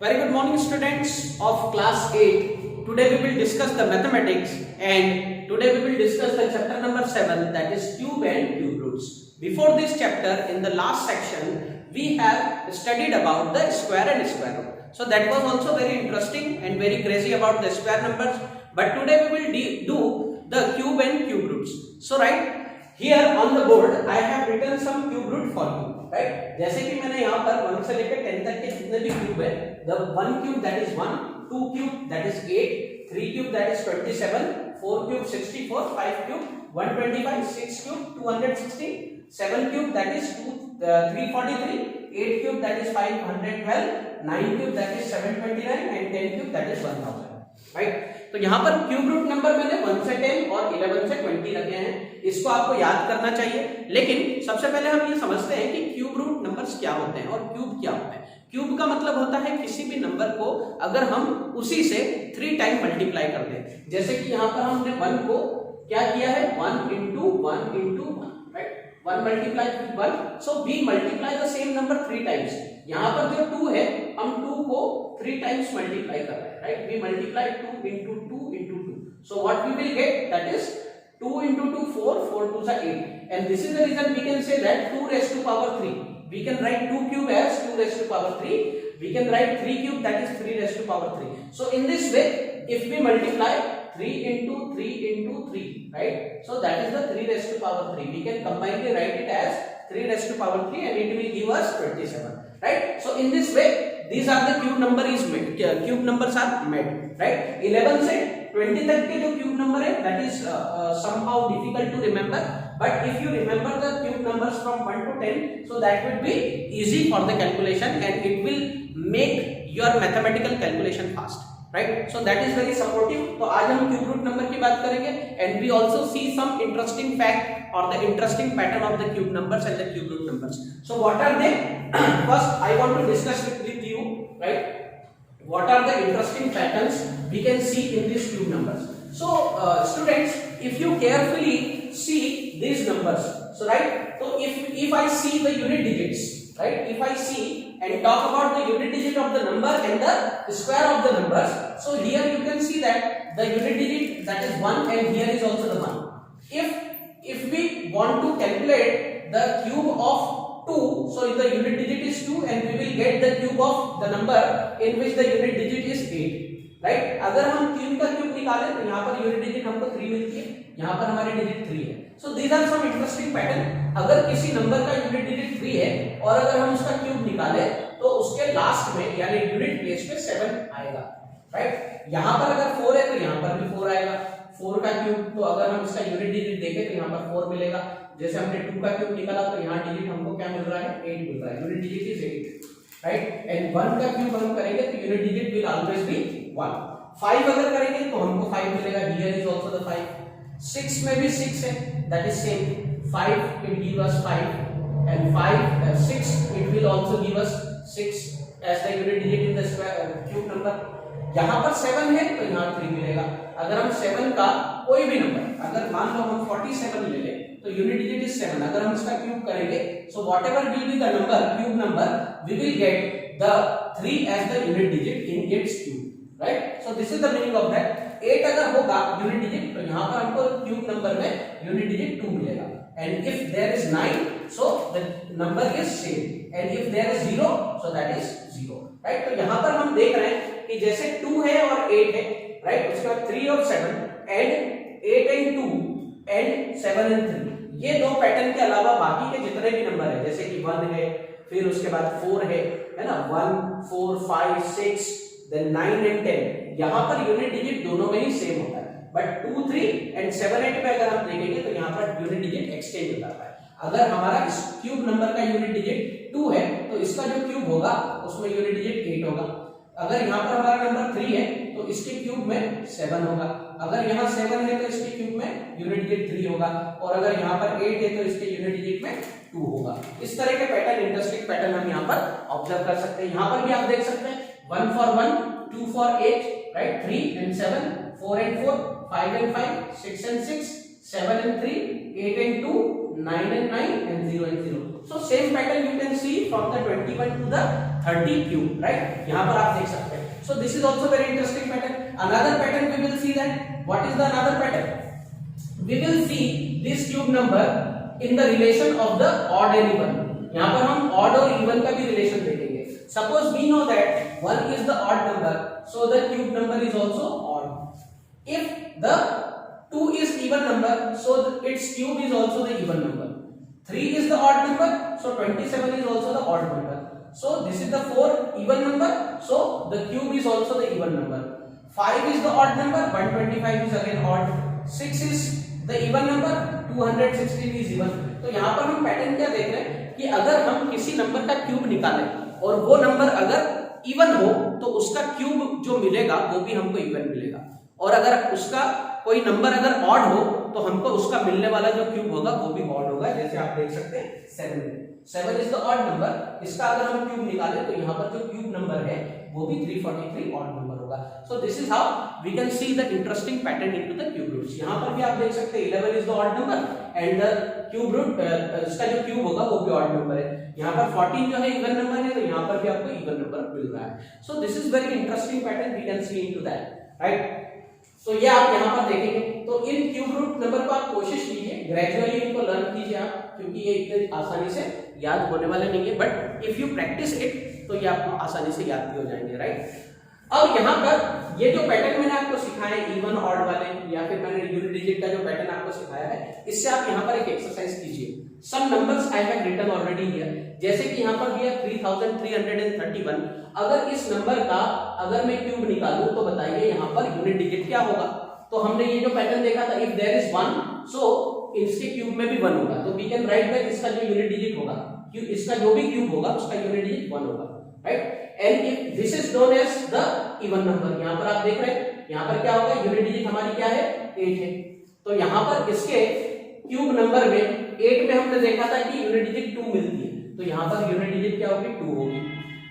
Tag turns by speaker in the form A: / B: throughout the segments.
A: Very good morning, students of class 8. Today we will discuss the mathematics, and today we will discuss the chapter number 7, that is cube and cube roots. Before this chapter, in the last section, we have studied about the square and square root. So that was also very interesting and very crazy about the square numbers. But today we will do the cube and cube roots. So right here on the board, I have written some cube root for you. Right जैसे कि मैंने यहाँ पर 1 से लेकर 10 तक के जितने भी क्यूब है, the 1 cube that is 1, 2 cube that is 8, 3 cube that is 27, 4 cube 64, 5 cube 125, 6 cube 260, 7 cube that is 343, 8 cube that is 512, 9 cube that is 729 and 10 cube that is 1000. Right तो यहाँ पर क्यूब रूट नंबर मैंने 1 से 10 और 11 से 20 रखे हैं, इसको आपको याद करना चाहिए। लेकिन सबसे पहले हम ये समझते हैं कि क्यूब रूट नंबर्स क्या होते हैं और क्यूब क्या होता है। क्यूब का मतलब होता है किसी भी नंबर को अगर हम उसी से 3 टाइम मल्टीप्लाई कर दें। जैसे कि यहाँ पर हमने 1 को क्या किया है, 1 into 1 into 1, right 1 multiplied with 1, so we multiply the same number 3 times। यहाँ पर जो 2 है, हम 2 को 3 times मल्टीप्लाई कर रहे हैं, right? We multiply 2 into 2 into 2. So what we will get, that is 2 into 2 4, 4 2s are 8, and this is the reason we can say that 2 raised to power 3. We can write 2 cube as 2 raised to power 3. We can write 3 cube that is 3 raised to power 3. So in this way, if we multiply 3 into 3 into 3, right? So that is the 3 raised to power 3. We can combinedly write it as 3 raised to power 3 and it will give us 27, right? So in this way, these are the cube numbers are made, right? 11 से 20 तक के जो cube number है, that is somehow difficult to remember, but if you remember the cube numbers from 1 to 10, so that would be easy for the calculation and it will make your mathematical calculation fast, right? So that is very supportive. तो आज हम cube root number की बात करेंगे and we also see some interesting fact or the interesting pattern of the cube numbers and the cube root numbers. So what are they? First I want to discuss with you, right? What are the interesting patterns we can see in these cube numbers? So students, if you carefully see these numbers, so right, so if I see the unit digits, right, if I see and talk about the unit digit of the number and the square of the numbers, so here you can see that the unit digit, that is 1, and here is also the 1. If we want to calculate the cube of 2, so the unit digit is 2 and we will get the cube of the number in which the unit digit is 8, right? अगर हम cube का cube निकालें तो यहाँ per unit digit हमको 3 मिलती है, यहाँ पर हमारी डिजिट 3 है। So these are some interesting pattern। अगर किसी नंबर का यूनिट डिजिट 3 है और अगर हम उसका क्यूब निकालें तो उसके लास्ट में यानी यूनिट प्लेस पे 7 आएगा, राइट? यहाँ पर अगर 4 है तो यहाँ पर भी 4 आएगा। 4 का क्यूब तो अगर हम इसका यूनिट डिजिट देखें तो यहाँ पर 4 मिलेगा। जैसे हमने 2 का क्यूब निकाला तो यहाँ डिजिट हमको क्या मिल रहा है, 8 मिल रहा है। Unit digit is 8, right? And 1 का क्यूब हम करेंगे तो unit digit will always be 1। 5 अगर करेंगे तो हमको 5 मिलेगा। Here is also the 5। 6 में भी 6 है, that is same. 5 it give us 5 and 6 it will also give us 6 as the unit digit in the square cube number. यहाँ पर 7 है तो यहाँ 3 मिलेगा। अगर हम 7 का कोई भी नंबर, अगर मान लो हम 47 ले लें तो यूनिट डिजिट इज 7, अगर हम इसका क्यूब करेंगे so whatever will be the number, cube number, we will get the 3 as the unit digit in its cube, right? So this is the meaning of that. 8 अगर होगा unit digit तो यहाँ पर हमको क्यूब नंबर में unit digit 2 मिलेगा। And if there is 9 so the number is same, and if there is 0 so that is 0, right? तो यहाँ पर हम देख रहे हैं कि जैसे 2 है और 8 है, राइट? उसके बाद 3 और 7 एंड 8 and 2 एंड 7 and 3, ये दो पैटर्न के अलावा बाकी के जितने भी नंबर है, जैसे कि 1 है, फिर उसके बाद 4 है ना, 1 4 5 6 देन 9 and 10, यहाँ पर यूनिट डिजिट दोनों में ही सेम होता है। बट 2 3 एंड 7 8 में अगर हम देखेंगे तो यहाँ पर यूनिट डिजिट एक्सचेंज हो जाता है। अगर हमारा इस क्यूब नंबर का यूनिट डिजिट 2 है तो इसका जो क्यूब होगा उसमें यूनिट डिजिट 8 होगा। अगर यहाँ पर हमारा नंबर 3 है तो इसके क्यूब में 7 होगा। अगर यहाँ 7 है तो इसके क्यूब में यूनिट डिजिट 3 होगा, और अगर यहाँ पर 8 है तो इसके यूनिट डिजिट में 2 होगा। इस तरह के पैटर्न, इंटरेस्टिंग पैटर्न हम यहाँ पर ऑब्जर्व कर सकते हैं। यहाँ पर भी आप देख सकते हैं 1 for 1, 2 for 8, right? 3 and 7, 4 and 4, 5 and 5, 6 and 6, 7 and 3, 8 and 2, 9 and 9 and 0 and 0. So same pattern you can see from the 21 to the 30 cube, right? यहाँ पर आप देख सकते हैं. So this is also very interesting pattern. Another pattern we will see that. What is the another pattern? We will see this cube number in the relation of the odd and even. यहाँ पर हम odd और even का भी relation देखेंगे. Suppose we know that 1 is the odd number, so the cube number is also odd. If the 2 is even number, so its cube is also the even number. 3 is the odd number, so 27 is also the odd number. So this is the 4 even number, so the cube is also the even number. 5 is the odd number, 125 is again odd. 6 is the even number, 216 is even. तो यहाँ पर हम pattern क्या देख रहे हैं कि अगर हम किसी नंबर का क्यूब निकालें और वो नंबर अगर इवन हो तो उसका क्यूब जो मिलेगा वो भी हमको इवन मिलेगा, और अगर उसका कोई नंबर अगर ऑड हो तो हमको उसका मिलने वाला जो क्यूब होगा वो भी ऑड होगा. जैसे आप देख सकते हैं 7 इज द ऑड नंबर, इसका अगर हम क्यूब निकालें तो यहाँ पर जो क्यूब नंबर है वो भी 343 ऑड नंबर होगा. So this is how we can see the interesting pattern into the cube roots. यहाँ पर भी आप देख सकते हैं 11 is the odd number and the cube root इसका जो क्यूब होगा वो भी ऑड नंबर है. यहाँ पर 14 जो है इवन नंबर है, तो यहाँ पर भी आपको इवन नंबर मिल रहा है. So this is very interesting pattern, we can see into that, right. तो ये आप यहाँ पर देखेंगे. तो इन क्यूब रूट नंबर को आप कोशिश कीजिए, ग्रेजुअली इनको लर्न कीजिए आप, क्योंकि ये इतने आसानी से याद होने वाले नहीं है, but if you practice it तो ये आपको आसानी से याद भी हो जाएंगे, राइट. अब यहाँ पर ये जो पैटर्न मैंने आपको सिखाया है इवन ऑड वाले, या फिर मैंने यूनिट डिजिट का जो पैटर्न आपको सिखाया है, इससे आप यहाँ पर एक एक्सरसाइज कीजिए. Some numbers I have written already here. जैसे कि यहाँ पर भी है 3331. अगर इस नंबर का अगर मैं क्यूब निकालूं तो बताइए यहाँ पर यूनिट डिजिट क्या होगा. तो हमने ये जो पैटर्न देखा था, इफ देयर इज 1 सो इसके क्यूब में भी 1 होगा. तो वी कैन राइट दैट इसका जो यूनिट डिजिट होगा, इसका जो भी क्यूब होगा उसका यूनिट डिजिट 1 होगा, right. And if this is known as the even number, यहाँ पर आप देख रहे हैं यहाँ पर क्या होगा, यूनिट डिजिट हमारी क्या है 8 है. तो यहाँ पर इसके क्यूब नंबर में 8 में हमने देखा था कि यूनिट डिजिट 2 मिलती है, तो यहाँ पर यूनिट डिजिट क्या होगी 2 होगी.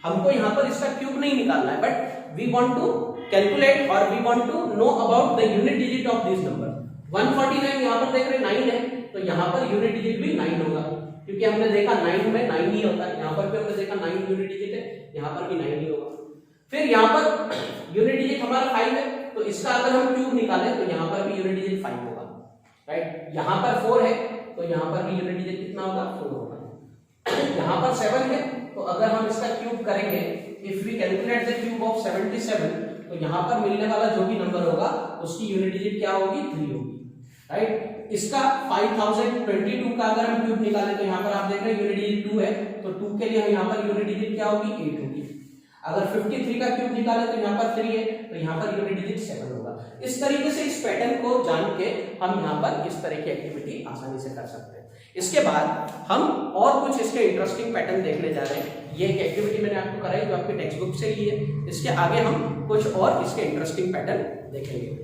A: हमको यहाँ पर इसका क्यूब नहीं निकालना है, but we want to calculate और we want to know about the unit digit of this number. 149 यहाँ पर देख रहे हैं 9 है, तो यहाँ पर यूनिट डिजिट भी 9 होगा, क्योंकि हमने देखा 9 में 9 ही होता है. यहाँ पर भी हमने देखा 9 यूनिट डिजिट है, यहाँ पर भी 9 ही होगा. फिर यहाँ पर यूनिट डिजिट हमारा 5 है, तो इसका अगर हम क्यूब निकालें तो यहाँ पर भी यूनिट डिजिट 5 होगा, राइट. यहाँ पर 4 है, तो यहाँ पर भी यूनिट डिजिट कितना होगा 4 होगा. यहाँ पर 7 है, तो अगर हम इसका क्यूब करेंगे, if we calculate the cube of 77, तो यहाँ पर मिलने वाला जो भी नंबर होगा उसकी यूनिट डिजिट क्या होगी 3 होगी, राइट. इसका 5022 का अगर हम क्यूब निकालें तो यहाँ पर आप देख रहे हैं यूनिट डिजिट 2 है, तो 2 के लिए हम यहाँ पर यूनिट डिजिट क्या होगी 8 होगी. अगर 53 का क्यूब निकालें तो यहाँ पर 3 है, तो यहाँ पर यूनिट डिजिट 7 होगा. इस तरीके से इस पैटर्न को जान के हम यहाँ पर इस तरह की एक्टिविटी आसानी से कर सकते हैं. इसके बाद हम और कुछ इसके इंटरेस्टिंग पैटर्न देखने जा रहे हैं. ये एक एक्टिविटी मैंने आपको कराई जो आपके टेक्स्ट बुक से ही है. इसके आगे हम कुछ और इसके इंटरेस्टिंग पैटर्न देखेंगे.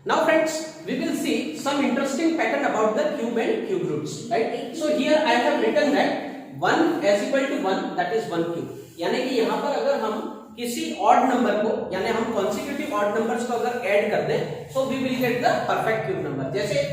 A: Now friends, we will see some interesting pattern about the cube and cube roots, right? So here I have written that 1 is equal to 1, that is 1 cube. यानी कि यहाँ पर अगर हम किसी ऑड नंबर को, यानी हम कॉन्सिक्यूटिव ऑड नंबर्स को अगर ऐड कर दें, so we will get the perfect cube number. जैसे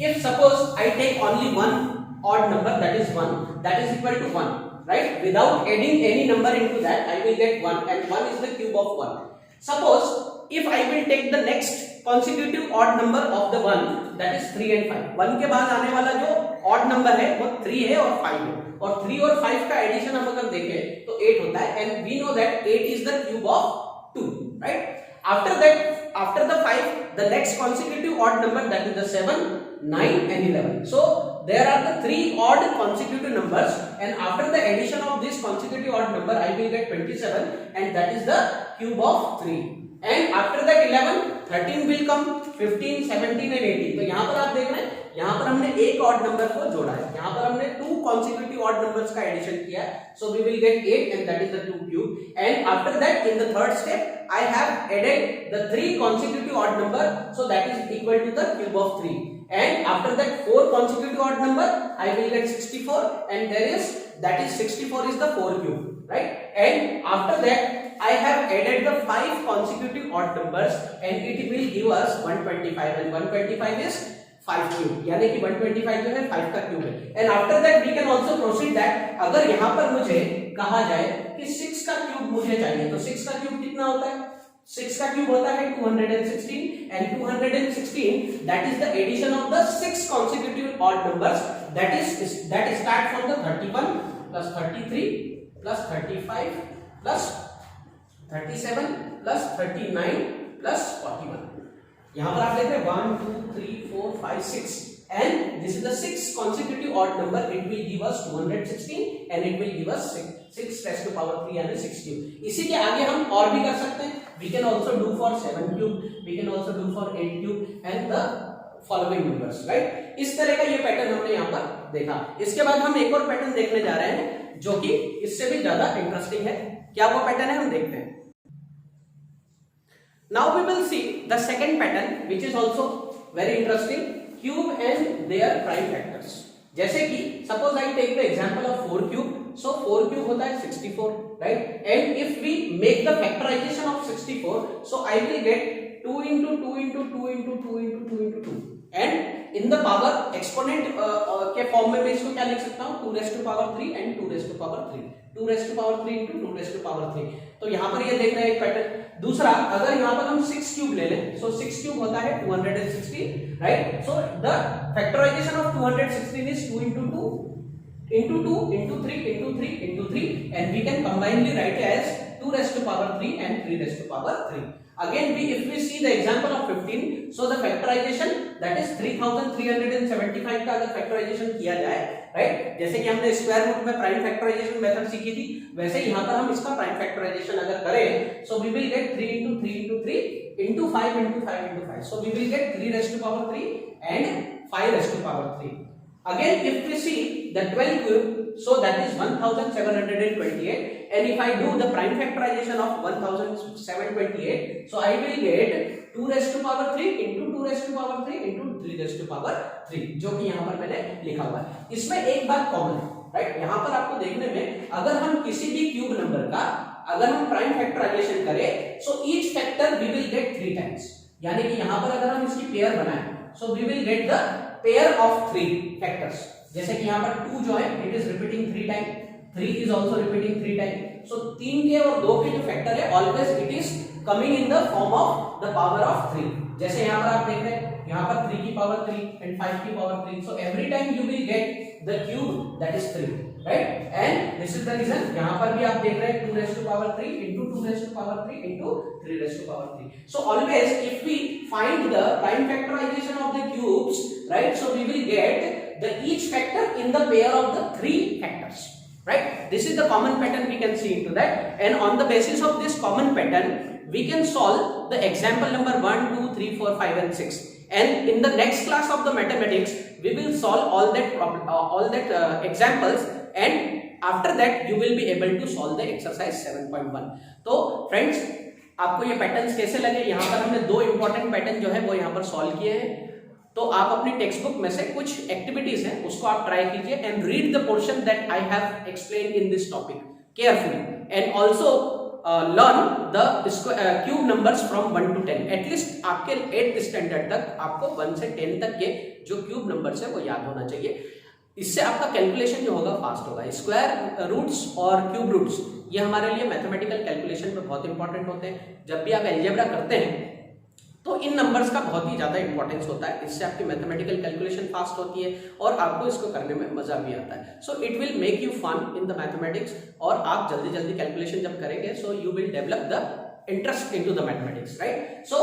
A: if suppose I take only one odd number, that is 1, that is equal to 1, right? Without adding any number into that, I will get 1, and 1 is the cube of 1. Suppose if I will take the next consecutive odd number of the 1, that is 3 and 5. 1 के बाद आने वाला जो odd number है वो 3 है और 5 है, और 3 और 5 का एडिशन हम अगर देखें तो 8 होता है, and we know that 8 is the cube of 2, right? After that, after the 5, the next consecutive odd number, that is the 7, 9 and 11. So there are the 3 odd consecutive numbers, and after the addition of this consecutive odd number I will get 27, and that is the cube of 3. And after that 11, 13 will come, 15, 17 and 18. तो यहाँ पर आप देख रहे हैं, यहाँ पर हमने एक ऑड नंबर को जोड़ा है, यहाँ पर हमने 2 consecutive odd numbers का एडिशन किया है, so we will get 8, and that is the 2 cube. And after that, in the third step, I have added the 3 consecutive odd number, so that is equal to the cube of 3. And after that 4 consecutive odd number, I will get 64, and there is, that is 64 is the 4 cube, right? And after that I have added the 5 consecutive odd numbers, and it will give us 125, and 125 is 5 cube, यानी कि 125 जो है 5 का cube है। And after that we can also proceed that अगर यहां पर मुझे कहा जाए कि 6 का क्यूब मुझे चाहिए, तो 6 का क्यूब कितना होता है? 6 का क्यूब होता है 216 and 216 that is the addition of the 6 consecutive odd numbers that start from the 31 plus 33 plus 35 plus 37 plus 39 plus 41। यहां पर आप देख रहे हैं 1 2 3 4 5 6 and this is the 6 consecutive odd number, it will give us 216 and it will give us 6 raised to power 3 यानी 6 cube. इसी के आगे हम और भी कर सकते हैं, we can also do for 7 cube, we can also do for 8 cube and the following numbers, right? इस तरह का ये पैटर्न हमने यहाँ पर देखा। इसके बाद हम एक और पैटर्न देखने जा रहे हैं जो कि इससे भी ज्यादा इंटरेस्टिंग है। क्या वो पैटर्न है, हम देखते हैं। Now we will see the second pattern which is also very interesting, cube and their prime factors। जैसे कि suppose I take the example of 4 cube, so 4 cube होता है 64, right? And if we make the factorization of 64, so I will get 2 into 2 into 2 into 2 into 2 into 2 and in the power exponent के form में मैं इसको क्या लिख सकता हूँ, 2 raised to power 3 and 2 raised to power 3, 2 raised to power 3 into 2 raised to power 3। तो यहाँ पर ये देख रहे हैं एक पैटर्न। दूसरा, अगर यहाँ पर हम 6 क्यूब ले लें, so 6 क्यूब होता है 216, right? So the factorization of 216 is 2 into 2 into 2 into 3 into 3 into 3 and we can combinedly write as 2 raised to power 3 and 3 raised to power 3। Again if we see the example of 15, so the factorization that is 3375 का अगर factorization किया जाए, right? जैसे कि हमने square root में prime factorisation method सीखी थी, वैसे यहाँ पर हम इसका प्राइम फैक्टराइजेशन अगर करें, so we will get 3 into 3 into 3 into 5 into 5 into 5, so we will get 3 raised to power 3 and 5 raised to power 3। Again if we see the 12 cube, so that is 1728 and if I do the prime factorization of 1728, so I will get 2 raised to power 3 into 2 raised to power 3 into 3 raised to power 3, जो कि यहाँ पर मैंने लिखा हुआ है। इसमें एक बात कॉमन है, राइट? यहाँ पर आपको देखने में अगर हम किसी भी क्यूब नंबर का अगर हम प्राइम फैक्टराइजेशन करें, so each factor we will get 3 times, यानी कि यहाँ पर अगर हम इसकी पेयर बनाएं, so we will get the pair of 3 factors। जैसे कि यहाँ पर 2 जो है it is repeating 3 time, 3 is also repeating 3 time, so 3 के और 2 के जो फैक्टर है always it is coming in the form of the power of 3। जैसे यहाँ पर आप देख रहे हैं यहाँ पर 3 की पावर 3 and 5 की power 3, so every time you will get the cube that is 3, right? And this is the reason यहाँ पर भी आप देख रहे हैं 2 raised to power 3 into 2 raised to power 3 into 3 raised to power 3। so always if we find the prime factorization of the cubes, right, so we will get the each factor in the pair of the 3 factors, right? This is the common pattern we can see into that, and on the basis of this common pattern we can solve the example number 1 2 3 4 5 and 6, and in the next class of the mathematics we will solve all that examples, and after that you will be able to solve the exercise 7.1। तो friends आपको ये patterns कैसे लगे? यहाँ पर हमने 2 important pattern जो है वो यहाँ पर सॉल्व किए हैं, तो आप अपनी टेक्स्ट बुक में से कुछ एक्टिविटीज हैं उसको आप ट्राई कीजिए and read the portion that I have explained in this topic carefully and also learn the cube numbers from 1 to 10। At least आपके 8th स्टैंडर्ड तक आपको 1 से 10 तक के जो क्यूब नंबर्स है वो याद होना चाहिए। इससे आपका कैलकुलेशन जो होगा फास्ट होगा। स्क्वायर रूट्स और क्यूब रूट्स ये हमारे लिए मैथमेटिकल कैलकुलेशन में बहुत इंपॉर्टेंट होते हैं। जब भी आप अलजेब्रा करते हैं तो इन नंबर्स का बहुत ही ज्यादा इंपॉर्टेंस होता है, इससे आपकी मैथमेटिकल कैलकुलेशन फास्ट होती है और आपको इसको करने में मजा भी आता है। So it will make you fun in the mathematics, और आप जल्दी जल्दी कैलकुलेशन जब करेंगे so you will develop the interest into the mathematics, right? So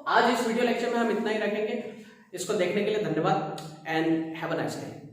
A: आज इस वीडियो लेक्चर में हम इतना ही रखेंगे। इसको देखने के लिए धन्यवाद and have a nice day.